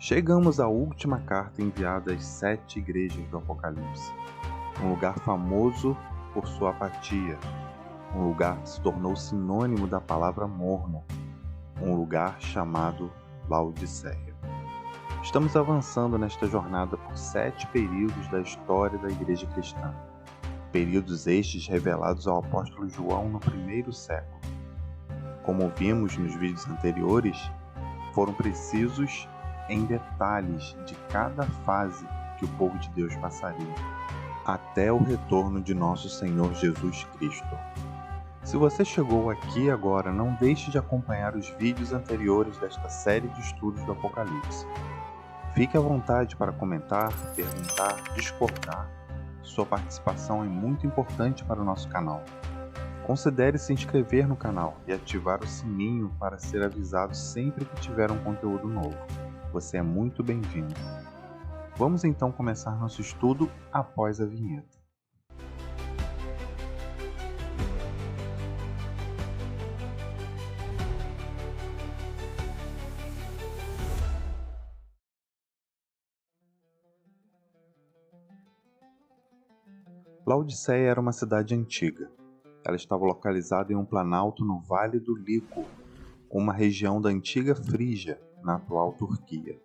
Chegamos à última carta enviada às 7 igrejas do Apocalipse, um lugar famoso por sua apatia, um lugar que se tornou sinônimo da palavra morno, um lugar chamado Laodiceia. Estamos avançando nesta jornada por 7 períodos da história da igreja cristã, períodos estes revelados ao apóstolo João no primeiro século. Como vimos nos vídeos anteriores, foram precisos em detalhes de cada fase que o povo de Deus passaria, até o retorno de nosso Senhor Jesus Cristo. Se você chegou aqui agora, não deixe de acompanhar os vídeos anteriores desta série de estudos do Apocalipse. Fique à vontade para comentar, perguntar, discordar. Sua participação é muito importante para o nosso canal. Considere se inscrever no canal e ativar o sininho para ser avisado sempre que tiver um conteúdo novo. Você é muito bem-vindo. Vamos então começar nosso estudo após a vinheta. Laodiceia era uma cidade antiga. Ela estava localizada em um planalto no Vale do Lico, uma região da antiga Frígia, na atual Turquia.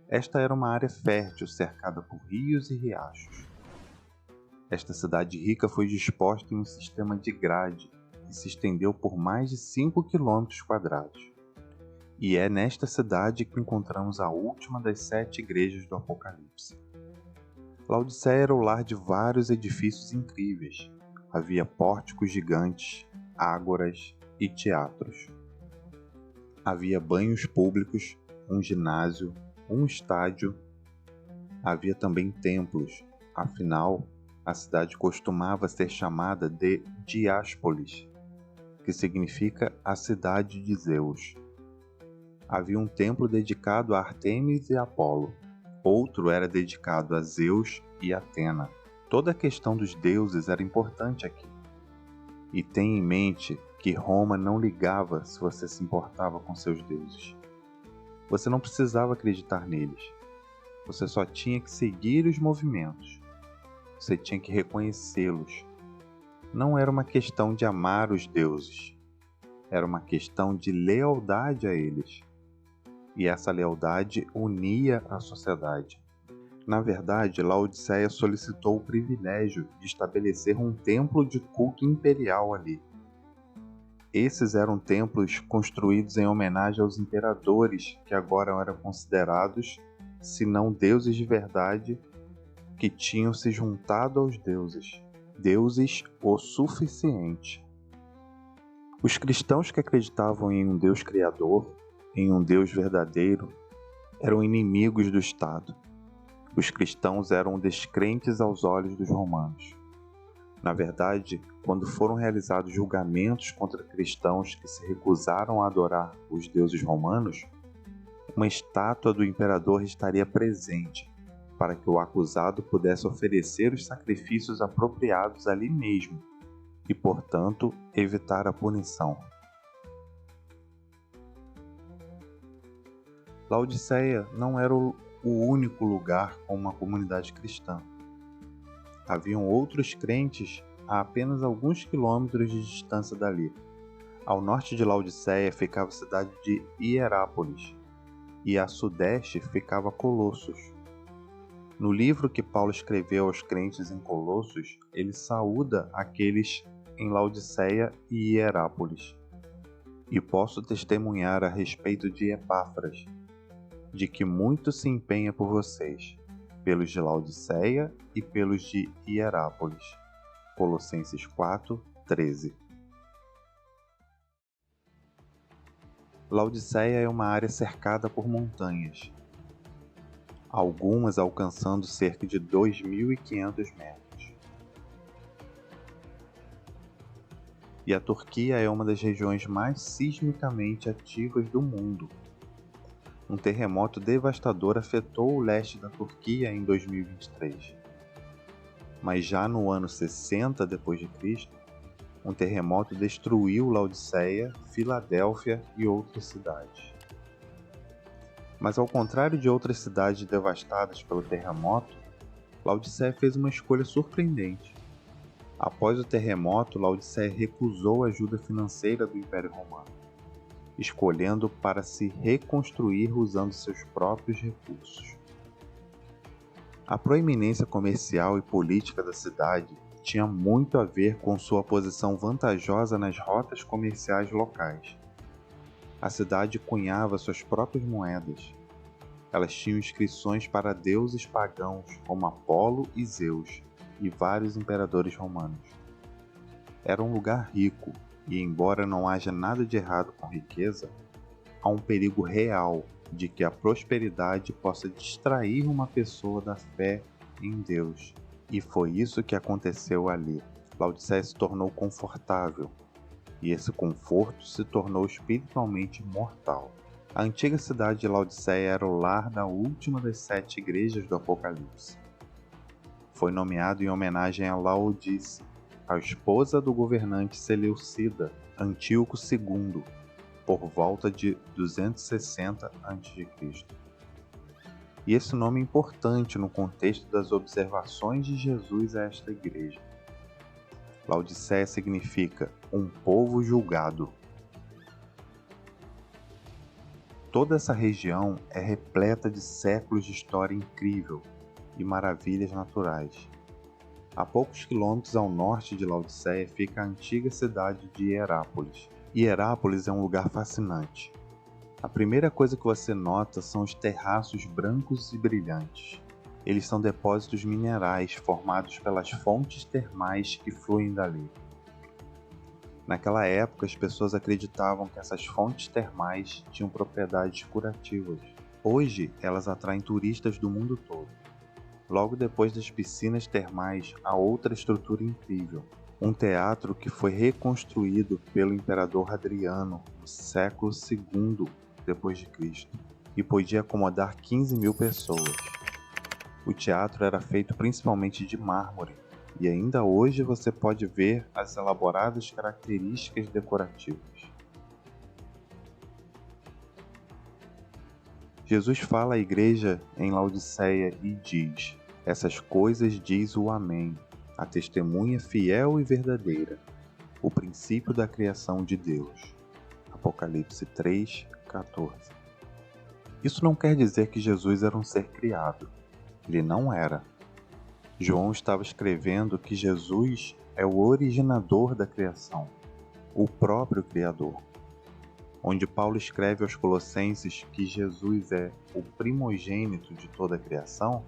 Esta era uma área fértil cercada por rios e riachos. Esta cidade rica foi disposta em um sistema de grade que se estendeu por mais de 5 km². E é nesta cidade que encontramos a última das 7 igrejas do Apocalipse. Laodiceia era o lar de vários edifícios incríveis. Havia pórticos gigantes, ágoras e teatros. Havia banhos públicos, um ginásio, um estádio. Havia também templos. Afinal, a cidade costumava ser chamada de Diáspolis, que significa a cidade de Zeus. Havia um templo dedicado a Ártemis e Apolo. Outro era dedicado a Zeus e Atena. Toda a questão dos deuses era importante aqui. E tenha em mente que Roma não ligava se você se importava com seus deuses. Você não precisava acreditar neles. Você só tinha que seguir os movimentos. Você tinha que reconhecê-los. Não era uma questão de amar os deuses. Era uma questão de lealdade a eles. E essa lealdade unia a sociedade. Na verdade, Laodiceia solicitou o privilégio de estabelecer um templo de culto imperial ali. Esses eram templos construídos em homenagem aos imperadores que agora eram considerados, se não deuses de verdade, que tinham se juntado aos deuses o suficiente. Os cristãos que acreditavam em um Deus criador, em um Deus verdadeiro, eram inimigos do Estado. Os cristãos eram descrentes aos olhos dos romanos. Na verdade, quando foram realizados julgamentos contra cristãos que se recusaram a adorar os deuses romanos, uma estátua do imperador estaria presente para que o acusado pudesse oferecer os sacrifícios apropriados ali mesmo e, portanto, evitar a punição. Laodiceia não era o único lugar com uma comunidade cristã. Haviam outros crentes a apenas alguns quilômetros de distância dali. Ao norte de Laodiceia ficava a cidade de Hierápolis e a sudeste ficava Colossos. No livro que Paulo escreveu aos crentes em Colossos, ele saúda aqueles em Laodiceia e Hierápolis. E posso testemunhar a respeito de Epáfras, de que muito se empenha por vocês, pelos de Laodiceia e pelos de Hierápolis. Colossenses 4:13. Laodiceia é uma área cercada por montanhas, algumas alcançando cerca de 2.500 metros. E a Turquia é uma das regiões mais sismicamente ativas do mundo. Um terremoto devastador afetou o leste da Turquia em 2023. Mas já no ano 60 d.C., um terremoto destruiu Laodiceia, Filadélfia e outras cidades. Mas ao contrário de outras cidades devastadas pelo terremoto, Laodiceia fez uma escolha surpreendente. Após o terremoto, Laodiceia recusou a ajuda financeira do Império Romano, escolhendo para se reconstruir usando seus próprios recursos. A proeminência comercial e política da cidade tinha muito a ver com sua posição vantajosa nas rotas comerciais locais. A cidade cunhava suas próprias moedas. Elas tinham inscrições para deuses pagãos como Apolo e Zeus e vários imperadores romanos. Era um lugar rico e, embora não haja nada de errado com riqueza, há um perigo real de que a prosperidade possa distrair uma pessoa da fé em Deus. E foi isso que aconteceu ali. Laodiceia se tornou confortável, e esse conforto se tornou espiritualmente mortal. A antiga cidade de Laodiceia era o lar da última das 7 igrejas do Apocalipse. Foi nomeado em homenagem a Laodice, a esposa do governante Seleucida, Antíoco II, por volta de 260 a.C. E esse nome é importante no contexto das observações de Jesus a esta igreja. Laodiceia significa um povo julgado. Toda essa região é repleta de séculos de história incrível e maravilhas naturais. A poucos quilômetros ao norte de Laodiceia fica a antiga cidade de Hierápolis. Hierápolis é um lugar fascinante. A primeira coisa que você nota são os terraços brancos e brilhantes. Eles são depósitos minerais formados pelas fontes termais que fluem dali. Naquela época, as pessoas acreditavam que essas fontes termais tinham propriedades curativas. Hoje, elas atraem turistas do mundo todo. Logo depois das piscinas termais, há outra estrutura incrível. Um teatro que foi reconstruído pelo imperador Hadriano no século II d.C. e podia acomodar 15.000 pessoas. O teatro era feito principalmente de mármore e ainda hoje você pode ver as elaboradas características decorativas. Jesus fala à igreja em Laodiceia e diz: essas coisas diz o Amém, a testemunha fiel e verdadeira, o princípio da criação de Deus. Apocalipse 3:14. Isso não quer dizer que Jesus era um ser criado. Ele não era. João estava escrevendo que Jesus é o originador da criação, o próprio Criador. Onde Paulo escreve aos Colossenses que Jesus é o primogênito de toda a criação,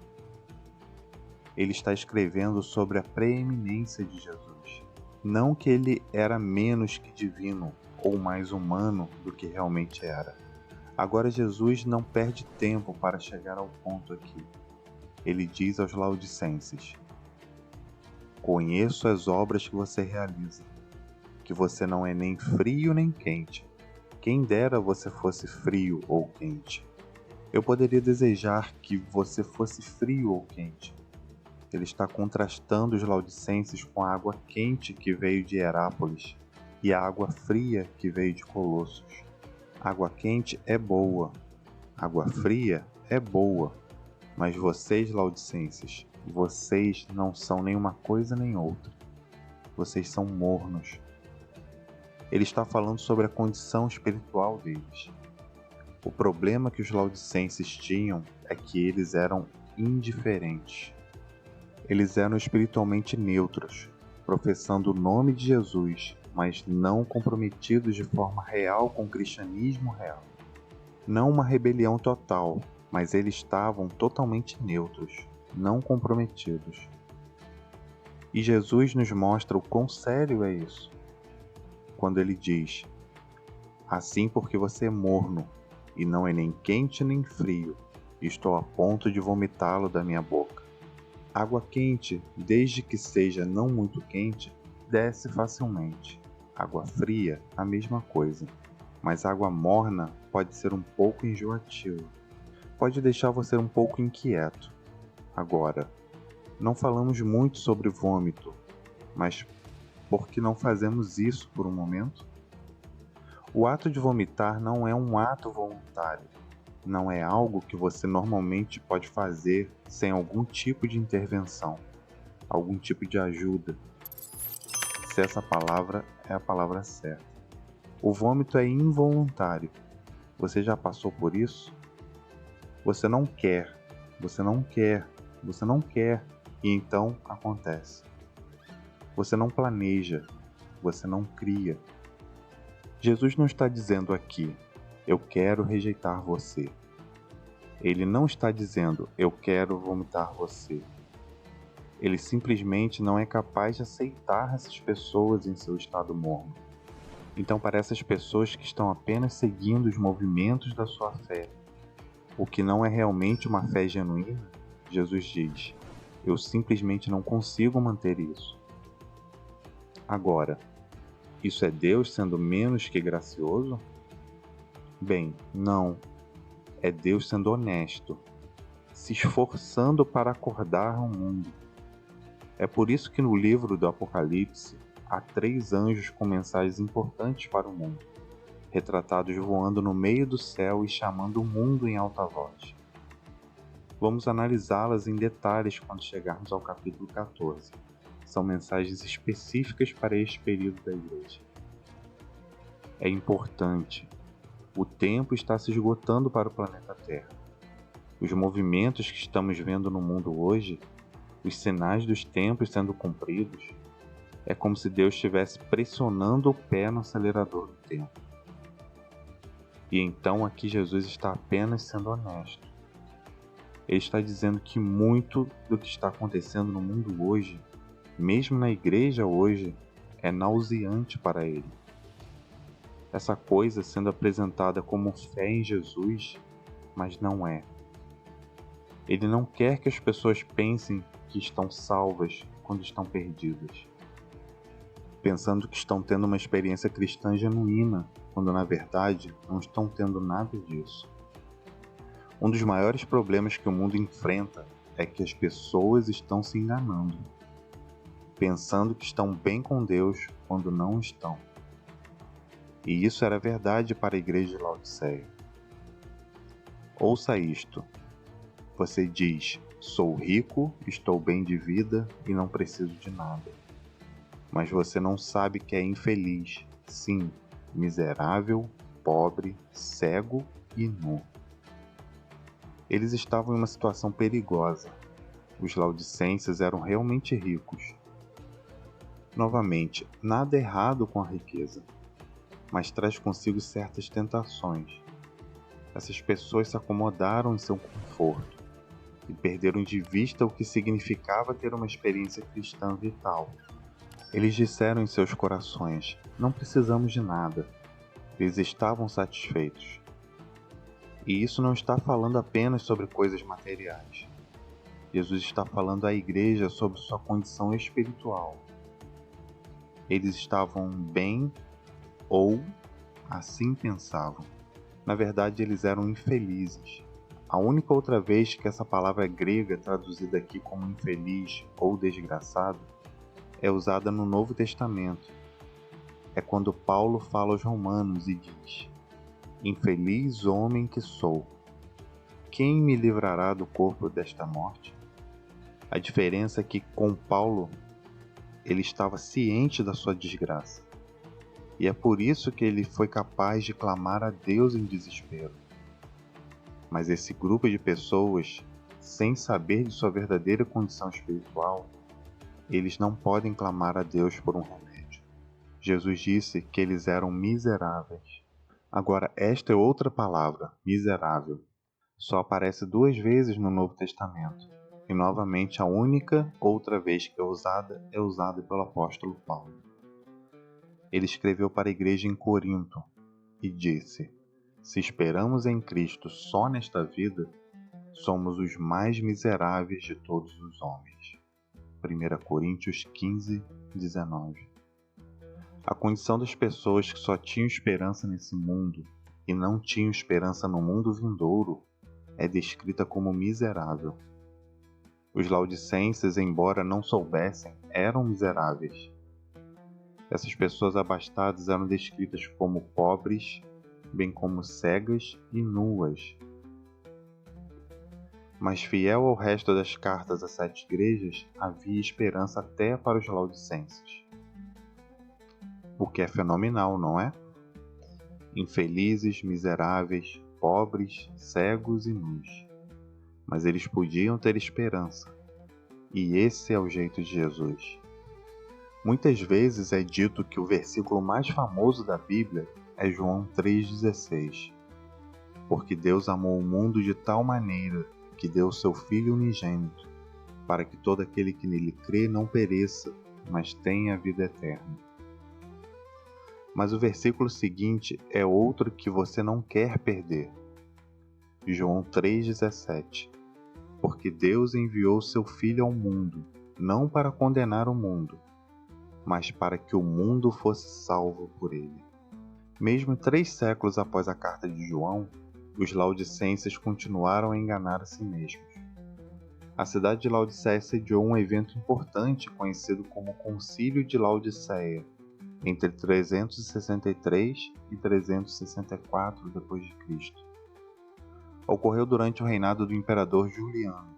ele está escrevendo sobre a preeminência de Jesus. Não que ele era menos que divino ou mais humano do que realmente era. Agora Jesus não perde tempo para chegar ao ponto aqui. Ele diz aos laodicenses: conheço as obras que você realiza, que você não é nem frio nem quente. Quem dera você fosse frio ou quente. Eu poderia desejar que você fosse frio ou quente. Ele está contrastando os laodicenses com a água quente que veio de Hierápolis e a água fria que veio de Colossos. Água quente é boa, água fria é boa, mas vocês, laodicenses, vocês não são nenhuma coisa nem outra. Vocês são mornos. Ele está falando sobre a condição espiritual deles. O problema que os laodicenses tinham é que eles eram indiferentes. Eles eram espiritualmente neutros, professando o nome de Jesus, mas não comprometidos de forma real com o cristianismo real. Não uma rebelião total, mas eles estavam totalmente neutros, não comprometidos. E Jesus nos mostra o quão sério é isso, quando ele diz: assim porque você é morno, e não é nem quente nem frio, estou a ponto de vomitá-lo da minha boca. Água quente, desde que seja não muito quente, desce facilmente. Água fria, a mesma coisa. Mas água morna pode ser um pouco enjoativa. Pode deixar você um pouco inquieto. Agora, não falamos muito sobre vômito, mas por que não fazemos isso por um momento? O ato de vomitar não é um ato voluntário. não é algo que você normalmente pode fazer sem algum tipo de intervenção, algum tipo de ajuda, se essa palavra é a palavra certa. O vômito é involuntário. Você já passou por isso? Você não quer, você não quer, você não quer, e então acontece. Você não planeja, você não cria. Jesus não está dizendo aqui, eu quero rejeitar você. Ele não está dizendo, eu quero vomitar você. Ele simplesmente não é capaz de aceitar essas pessoas em seu estado morno. Então, para essas pessoas que estão apenas seguindo os movimentos da sua fé, o que não é realmente uma fé genuína, Jesus diz, eu simplesmente não consigo manter isso. Agora, isso é Deus sendo menos que gracioso? Bem, não. É Deus sendo honesto, se esforçando para acordar o mundo. É por isso que no livro do Apocalipse há 3 anjos com mensagens importantes para o mundo, retratados voando no meio do céu e chamando o mundo em alta voz. Vamos analisá-las em detalhes quando chegarmos ao capítulo 14. São mensagens específicas para este período da igreja. É importante. O tempo está se esgotando para o planeta Terra. Os movimentos que estamos vendo no mundo hoje, os sinais dos tempos sendo cumpridos, é como se Deus estivesse pressionando o pé no acelerador do tempo. E então aqui Jesus está apenas sendo honesto. Ele está dizendo que muito do que está acontecendo no mundo hoje, mesmo na igreja hoje, é nauseante para ele. Essa coisa sendo apresentada como fé em Jesus, mas não é. Ele não quer que as pessoas pensem que estão salvas quando estão perdidas, pensando que estão tendo uma experiência cristã genuína, quando na verdade não estão tendo nada disso. Um dos maiores problemas que o mundo enfrenta é que as pessoas estão se enganando, pensando que estão bem com Deus quando não estão. E isso era verdade para a igreja de Laodiceia. Ouça isto. Você diz, sou rico, estou bem de vida e não preciso de nada. Mas você não sabe que é infeliz, sim, miserável, pobre, cego e nu. Eles estavam em uma situação perigosa. Os laodicenses eram realmente ricos. Novamente, nada errado com a riqueza, mas traz consigo certas tentações. Essas pessoas se acomodaram em seu conforto e perderam de vista o que significava ter uma experiência cristã vital. Eles disseram em seus corações, não precisamos de nada. Eles estavam satisfeitos. E isso não está falando apenas sobre coisas materiais. Jesus está falando à igreja sobre sua condição espiritual. Eles estavam bem ou assim pensavam. Na verdade, eles eram infelizes. A única outra vez que essa palavra grega traduzida aqui como infeliz ou desgraçado é usada no Novo Testamento. É quando Paulo fala aos Romanos e diz: infeliz homem que sou, quem me livrará do corpo desta morte? A diferença é que com Paulo ele estava ciente da sua desgraça. E é por isso que ele foi capaz de clamar a Deus em desespero. Mas esse grupo de pessoas, sem saber de sua verdadeira condição espiritual, eles não podem clamar a Deus por um remédio. Jesus disse que eles eram miseráveis. Agora, esta é outra palavra, miserável. Só aparece 2 vezes no Novo Testamento. E novamente a única outra vez que é usada pelo apóstolo Paulo. Ele escreveu para a igreja em Corinto e disse: se esperamos em Cristo só nesta vida, somos os mais miseráveis de todos os homens. 1 Coríntios 15, 19. A condição das pessoas que só tinham esperança nesse mundo e não tinham esperança no mundo vindouro é descrita como miserável. Os laodicenses, embora não soubessem, eram miseráveis. Essas pessoas abastadas eram descritas como pobres, bem como cegas e nuas. Mas fiel ao resto das cartas às 7 igrejas, havia esperança até para os laodicenses. O que é fenomenal, não é? Infelizes, miseráveis, pobres, cegos e nus. Mas eles podiam ter esperança. E esse é o jeito de Jesus. Muitas vezes é dito que o versículo mais famoso da Bíblia é João 3,16. Porque Deus amou o mundo de tal maneira que deu o seu Filho unigênito, para que todo aquele que nele crê não pereça, mas tenha a vida eterna. Mas o versículo seguinte é outro que você não quer perder. João 3,17. Porque Deus enviou seu Filho ao mundo, não para condenar o mundo, mas para que o mundo fosse salvo por ele. Mesmo 3 séculos após a carta de João, os laodicenses continuaram a enganar a si mesmos. A cidade de Laodiceia sediou um evento importante conhecido como Concílio de Laodiceia, entre 363 e 364 d.C. Ocorreu durante o reinado do imperador Juliano.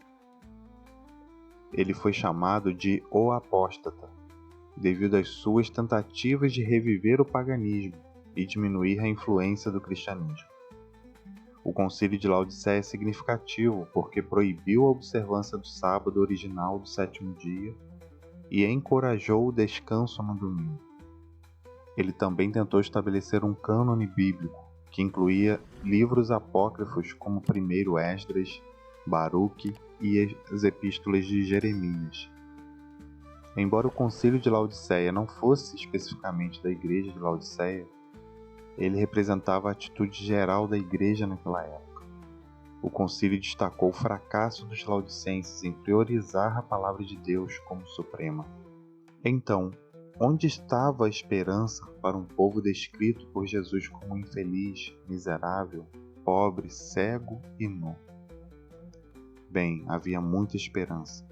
Ele foi chamado de O Apóstata, devido às suas tentativas de reviver o paganismo e diminuir a influência do cristianismo. O Concílio de Laodiceia é significativo porque proibiu a observância do sábado original do 7º dia e encorajou o descanso no domingo. Ele também tentou estabelecer um cânone bíblico, que incluía livros apócrifos como 1º Esdras, Baruque e as epístolas de Jeremias. Embora o Concílio de Laodiceia não fosse especificamente da Igreja de Laodiceia, ele representava a atitude geral da Igreja naquela época. O concílio destacou o fracasso dos laodicenses em priorizar a palavra de Deus como suprema. Então, onde estava a esperança para um povo descrito por Jesus como infeliz, miserável, pobre, cego e nu? Bem, havia muita esperança.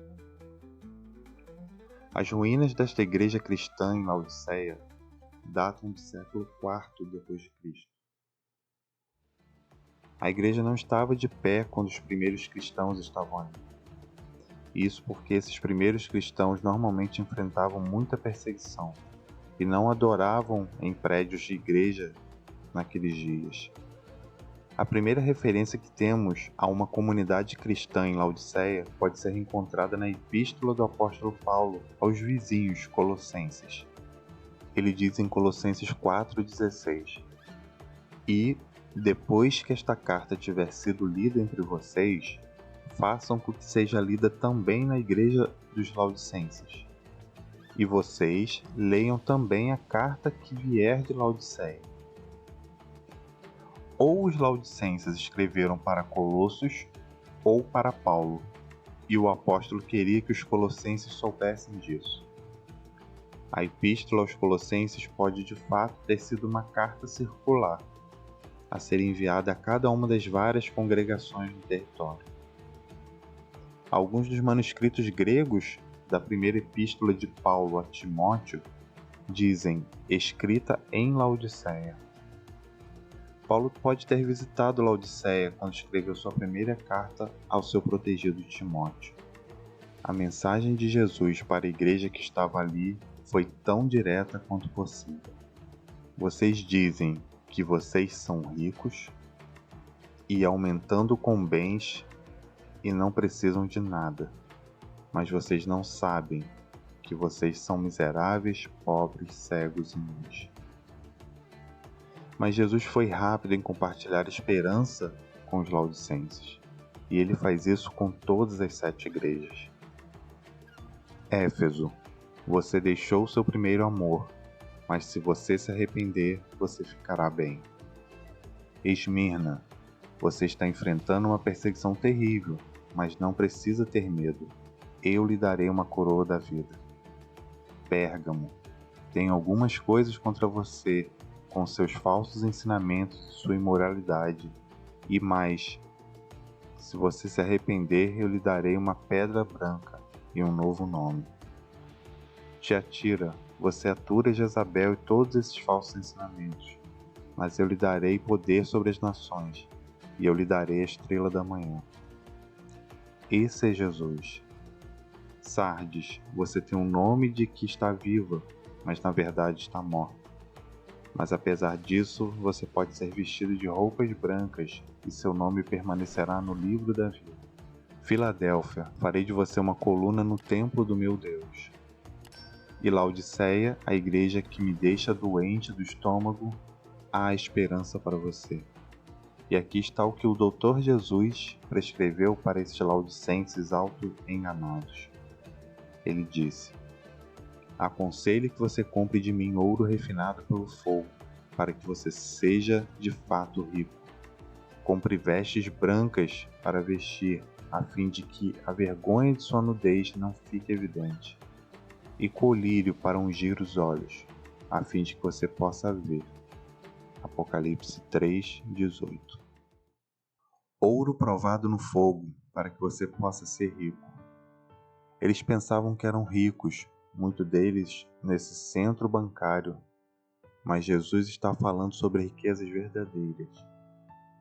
As ruínas desta igreja cristã em Laodiceia datam do século IV d.C. A igreja não estava de pé quando os primeiros cristãos estavam ali. Isso porque esses primeiros cristãos normalmente enfrentavam muita perseguição e não adoravam em prédios de igreja naqueles dias. A primeira referência que temos a uma comunidade cristã em Laodiceia pode ser encontrada na epístola do apóstolo Paulo aos vizinhos colossenses. Ele diz em Colossenses 4,16: E, depois que esta carta tiver sido lida entre vocês, façam com que seja lida também na igreja dos Laodicenses. E vocês leiam também a carta que vier de Laodiceia. Ou os laodicenses escreveram para Colossos ou para Paulo, e o apóstolo queria que os colossenses soubessem disso. A epístola aos Colossenses pode de fato ter sido uma carta circular, a ser enviada a cada uma das várias congregações do território. Alguns dos manuscritos gregos da primeira epístola de Paulo a Timóteo dizem escrita em Laodiceia. Paulo pode ter visitado Laodiceia quando escreveu sua primeira carta ao seu protegido Timóteo. A mensagem de Jesus para a igreja que estava ali foi tão direta quanto possível. Vocês dizem que vocês são ricos e aumentando com bens e não precisam de nada, mas vocês não sabem que vocês são miseráveis, pobres, cegos e nus. Mas Jesus foi rápido em compartilhar esperança com os laodicenses, e ele faz isso com todas as 7 igrejas. Éfeso, você deixou seu primeiro amor, mas se você se arrepender, você ficará bem. Esmirna, você está enfrentando uma perseguição terrível, mas não precisa ter medo. Eu lhe darei uma coroa da vida. Pérgamo, tenho algumas coisas contra você, com seus falsos ensinamentos e sua imoralidade. E mais, se você se arrepender, eu lhe darei uma pedra branca e um novo nome. Tiatira, você atura Jezabel e todos esses falsos ensinamentos, mas eu lhe darei poder sobre as nações, e eu lhe darei a estrela da manhã. Esse é Jesus. Sardes, você tem um nome de que está viva, mas na verdade está morta. Mas apesar disso, você pode ser vestido de roupas brancas e seu nome permanecerá no livro da vida. Filadélfia, farei de você uma coluna no templo do meu Deus. E Laodiceia, a igreja que me deixa doente do estômago, há esperança para você. E aqui está o que o Dr. Jesus prescreveu para esses laodicenses auto-enganados. Ele disse: aconselho que você compre de mim ouro refinado pelo fogo, para que você seja de fato rico. Compre vestes brancas para vestir, a fim de que a vergonha de sua nudez não fique evidente, e colírio para ungir os olhos, a fim de que você possa ver. Apocalipse 3:18. Ouro provado no fogo, para que você possa ser rico. Eles pensavam que eram ricos, muitos deles nesse centro bancário, mas Jesus está falando sobre riquezas verdadeiras.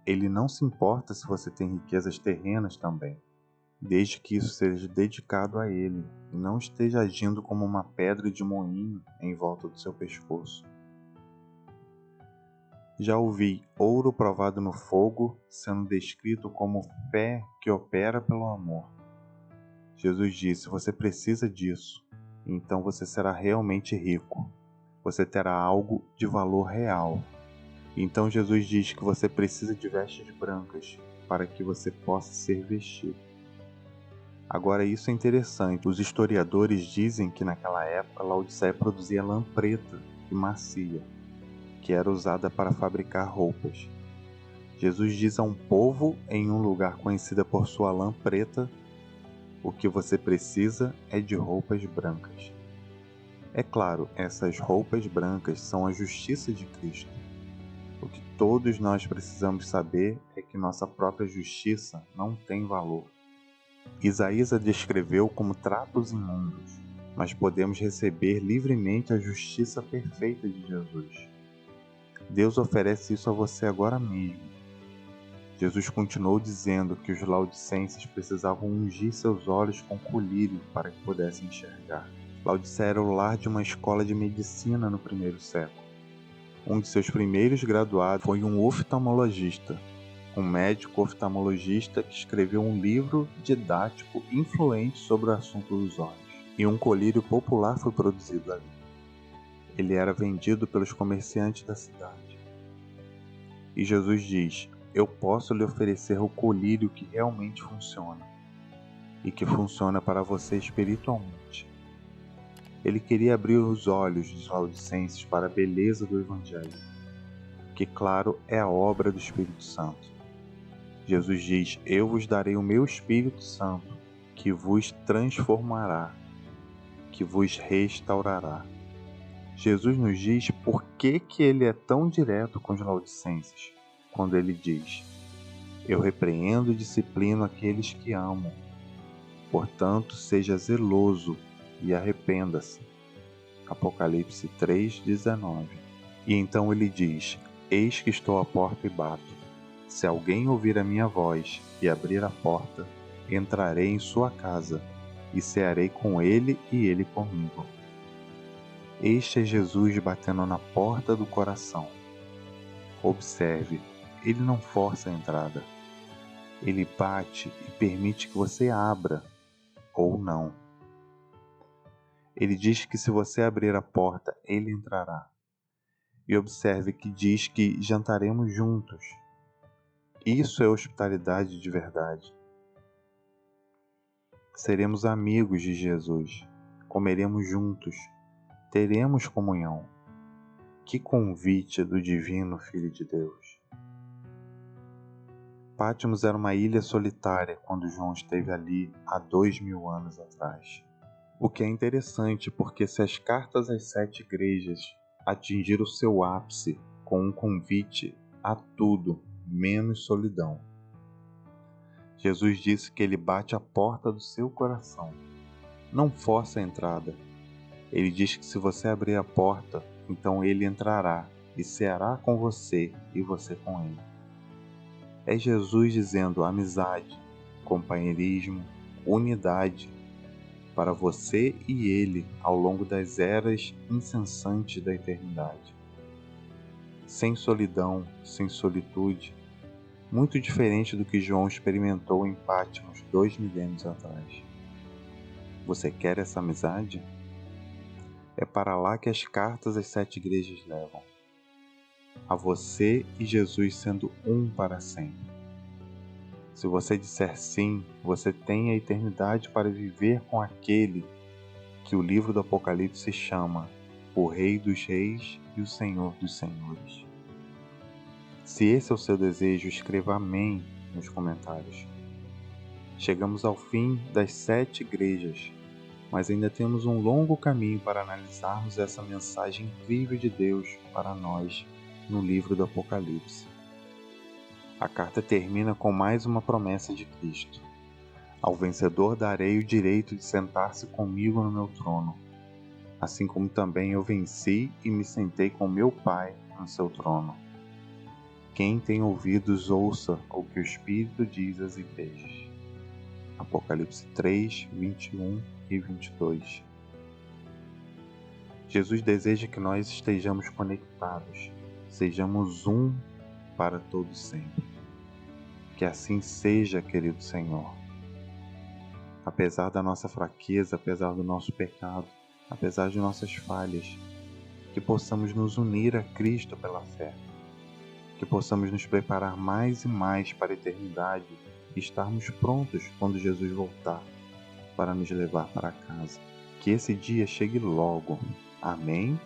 Ele não se importa se você tem riquezas terrenas também, desde que isso seja dedicado a Ele e não esteja agindo como uma pedra de moinho em volta do seu pescoço. Já ouvi ouro provado no fogo sendo descrito como fé que opera pelo amor. Jesus disse: você precisa disso, então você será realmente rico. Você terá algo de valor real. Então Jesus diz que você precisa de vestes brancas para que você possa ser vestido. Agora isso é interessante. Os historiadores dizem que naquela época Laodiceia produzia lã preta e macia, que era usada para fabricar roupas. Jesus diz a um povo em um lugar conhecido por sua lã preta: o que você precisa é de roupas brancas. É claro, essas roupas brancas são a justiça de Cristo. O que todos nós precisamos saber é que nossa própria justiça não tem valor. Isaías a descreveu como trapos imundos, mas podemos receber livremente a justiça perfeita de Jesus. Deus oferece isso a você agora mesmo. Jesus continuou dizendo que os laodicenses precisavam ungir seus olhos com colírio para que pudessem enxergar. Laodiceia era o lar de uma escola de medicina no primeiro século. Um de seus primeiros graduados foi um oftalmologista, um médico oftalmologista que escreveu um livro didático influente sobre o assunto dos olhos. E um colírio popular foi produzido ali. Ele era vendido pelos comerciantes da cidade. E Jesus diz: eu posso lhe oferecer o colírio que realmente funciona, e que funciona para você espiritualmente. Ele queria abrir os olhos dos laodicenses para a beleza do Evangelho, que, claro, é a obra do Espírito Santo. Jesus diz: eu vos darei o meu Espírito Santo, que vos transformará, que vos restaurará. Jesus nos diz por que ele é tão direto com os laodicenses, quando ele diz: eu repreendo e disciplino aqueles que amo. Portanto, seja zeloso e arrependa-se. Apocalipse 3:19. E então ele diz: eis que estou à porta e bato. Se alguém ouvir a minha voz e abrir a porta, entrarei em sua casa e cearei com ele e ele comigo. Este é Jesus batendo na porta do coração. Observe, ele não força a entrada. Ele bate e permite que você abra, ou não. Ele diz que se você abrir a porta, ele entrará. E observe que diz que jantaremos juntos. Isso é hospitalidade de verdade. Seremos amigos de Jesus, comeremos juntos, teremos comunhão. Que convite do Divino Filho de Deus! Patmos era uma ilha solitária quando João esteve ali há 2000 anos atrás. O que é interessante, porque se as cartas às 7 igrejas atingiram o seu ápice com um convite a tudo, menos solidão. Jesus disse que ele bate à porta do seu coração. Não força a entrada. Ele diz que se você abrir a porta, então ele entrará e ceará com você e você com ele. É Jesus dizendo amizade, companheirismo, unidade para você e Ele ao longo das eras incessantes da eternidade. Sem solidão, sem solitude, muito diferente do que João experimentou em Patmos 2 milênios atrás. Você quer essa amizade? É para lá que as cartas às 7 igrejas levam. A você e Jesus sendo um para sempre. Se você disser sim, você tem a eternidade para viver com aquele que o livro do Apocalipse chama o Rei dos Reis e o Senhor dos Senhores. Se esse é o seu desejo, escreva amém nos comentários. Chegamos ao fim das 7 igrejas, mas ainda temos um longo caminho para analisarmos essa mensagem incrível de Deus para nós no livro do Apocalipse. A carta termina com mais uma promessa de Cristo. Ao vencedor darei o direito de sentar-se comigo no meu trono, assim como também eu venci e me sentei com meu Pai no seu trono. Quem tem ouvidos, ouça o que o Espírito diz às igrejas. Apocalipse 3, 21 e 22. Jesus deseja que nós estejamos conectados, sejamos um para todos sempre. Que assim seja, querido Senhor. Apesar da nossa fraqueza, apesar do nosso pecado, apesar de nossas falhas, que possamos nos unir a Cristo pela fé, que possamos nos preparar mais e mais para a eternidade e estarmos prontos quando Jesus voltar para nos levar para casa. Que esse dia chegue logo. Amém?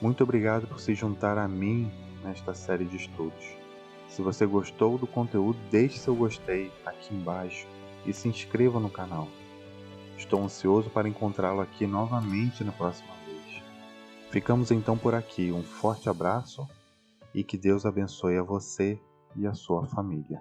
Muito obrigado por se juntar a mim nesta série de estudos. Se você gostou do conteúdo, deixe seu gostei aqui embaixo e se inscreva no canal. Estou ansioso para encontrá-lo aqui novamente na próxima vez. Ficamos então por aqui. Um forte abraço e que Deus abençoe a você e a sua família.